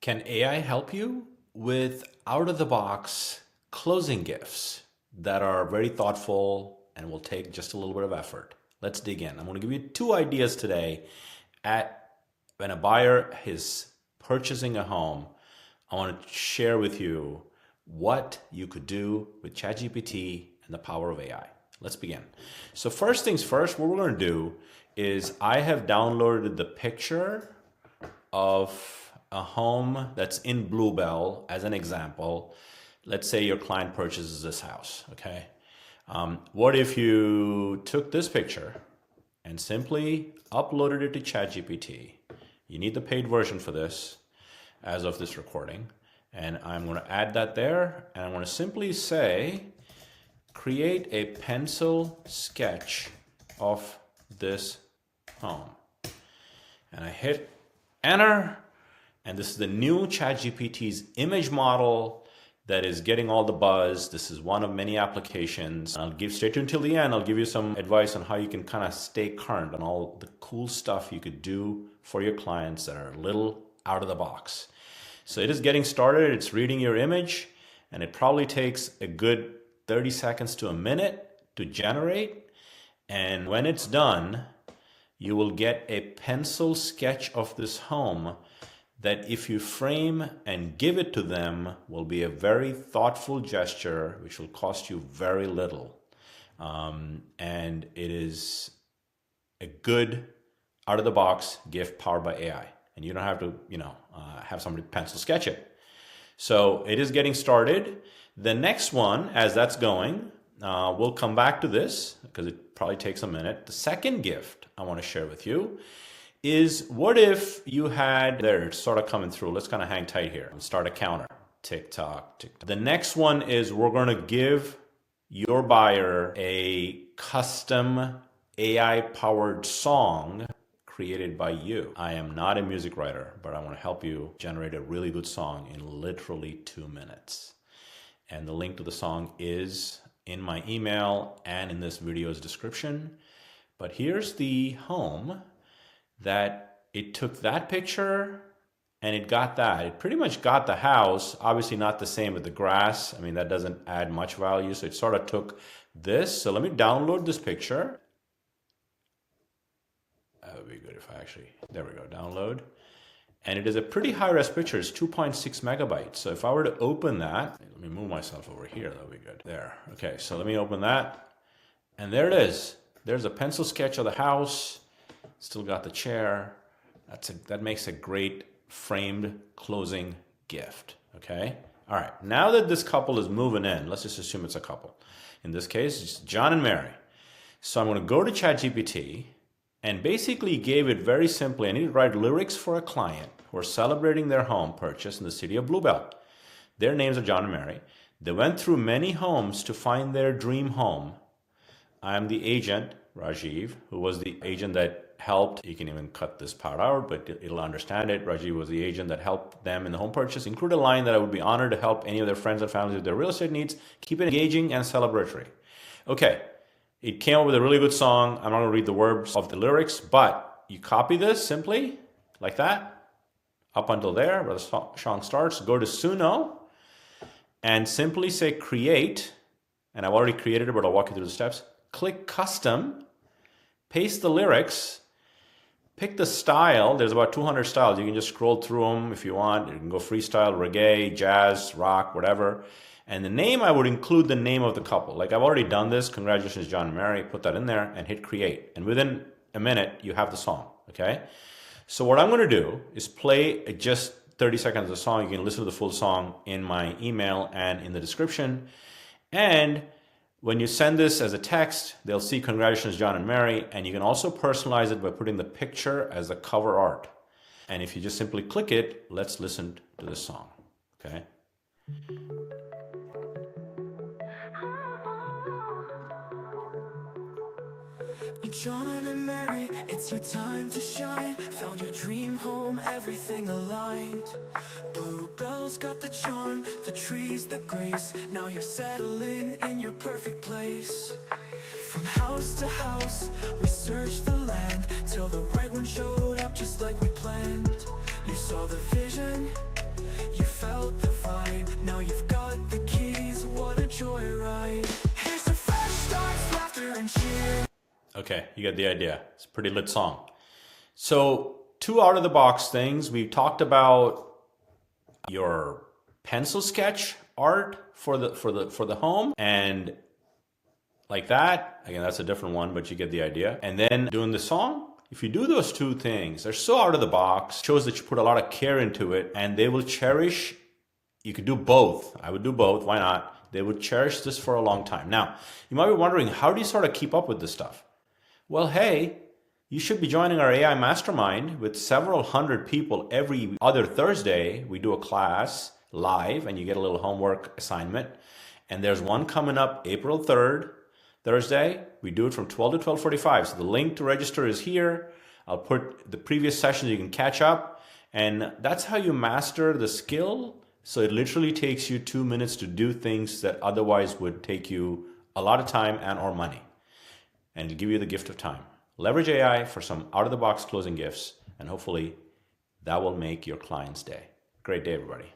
Can AI help you with out-of-the-box closing gifts that are very thoughtful and will take just a little bit of effort? Let's dig in. I'm going to give you 2 ideas today. When a buyer is purchasing a home, I want to share with you what you could do with ChatGPT and the power of AI. Let's begin. So first things first, what we're going to do is I have downloaded the picture of a home that's in Bluebell as an example. Let's say your client purchases this house, okay? What if you took this picture and simply uploaded it to ChatGPT? You need the paid version for this as of this recording. And I'm going to add that there. And I'm going to simply say, create a pencil sketch of this home. And I hit enter. And this is the new ChatGPT's image model that is getting all the buzz. This is one of many applications. Stay tuned till the end. I'll give you some advice on how you can kind of stay current on all the cool stuff you could do for your clients that are a little out of the box. So it is getting started. It's reading your image, and it probably takes a good 30 seconds to a minute to generate. And when it's done, you will get a pencil sketch of this home that if you frame and give it to them will be a very thoughtful gesture which will cost you very little. And it is a good out-of-the-box gift powered by AI. And you don't have to, have somebody pencil sketch it. So it is getting started. The next one, as that's going, we'll come back to this because it probably takes a minute. The second gift I want to share with you is what if you had, there, it's sort of coming through. Let's kind of hang tight here and start a counter. Tick tock, tick tock. The next one is we're going to give your buyer a custom AI powered song created by you. I am not a music writer, but I want to help you generate a really good song in literally 2 minutes. And the link to the song is in my email and in this video's description. But here's the home that it took that picture and it got that. It pretty much got the house, obviously not the same with the grass. I mean, that doesn't add much value. So it sort of took this. So let me download this picture. That would be good if I actually, there we go, download. And it is a pretty high-res picture. It's 2.6 megabytes. So if I were to open that, let me move myself over here. That would be good. There. Okay, so let me open that. And there it is. There's a pencil sketch of the house. Still got the chair. That makes a great framed closing gift. Okay? All right. Now that this couple is moving in, let's just assume it's a couple. In this case, it's John and Mary. So I'm going to go to ChatGPT and basically gave it very simply, I need to write lyrics for a client who are celebrating their home purchase in the city of Bluebell. Their names are John and Mary. They went through many homes to find their dream home. I'm the agent, Rajiv, who was the agent that helped. You can even cut this part out, but it'll understand it. Rajiv was the agent that helped them in the home purchase. Include a line that I would be honored to help any of their friends and families with their real estate needs. Keep it engaging and celebratory. Okay. It came up with a really good song. I'm not going to read the words of the lyrics, but you copy this simply like that up until there where the song starts. Go to Suno and simply say create. And I've already created it, but I'll walk you through the steps. Click custom, paste the lyrics, pick the style. There's about 200 styles. You can just scroll through them if you want. You can go freestyle, reggae, jazz, rock, whatever. And the name, I would include the name of the couple. Like I've already done this. Congratulations, John and Mary. Put that in there and hit create. And within a minute, you have the song, okay? So what I'm going to do is play just 30 seconds of the song. You can listen to the full song in my email and in the description. And when you send this as a text, they'll see congratulations, John and Mary. And you can also personalize it by putting the picture as the cover art. And if you just simply click it, let's listen to this song, okay? John and Mary, it's your time to shine. Found your dream home, everything aligned. Bluebell's got the charm, the trees, the grace. Now you're settling in your perfect place. From house to house, we searched the land till the right one showed up just like we planned. You saw the vision, You felt the vibe, now you've got the keys. What a joyride. Here's to fresh starts, laughter and cheer. Okay, you get the idea. It's a pretty lit song. So, two out of the box things. We talked about your pencil sketch art for the home, and like that. Again, that's a different one, but you get the idea. And then doing the song, if you do those two things, they're so out of the box, shows that you put a lot of care into it, and they will cherish. You could do both. I would do both. Why not? They would cherish this for a long time. Now, you might be wondering, how do you sort of keep up with this stuff? Well, hey, you should be joining our AI Mastermind with several hundred people every other Thursday. We do a class live and you get a little homework assignment. And there's one coming up April 3rd, Thursday. We do it from 12 to 12:45. So the link to register is here. I'll put the previous sessions, you can catch up. And that's how you master the skill. So it literally takes you 2 minutes to do things that otherwise would take you a lot of time and or money. And it'll give you the gift of time. Leverage AI for some out-of-the-box closing gifts, and hopefully that will make your client's day. Great day, everybody.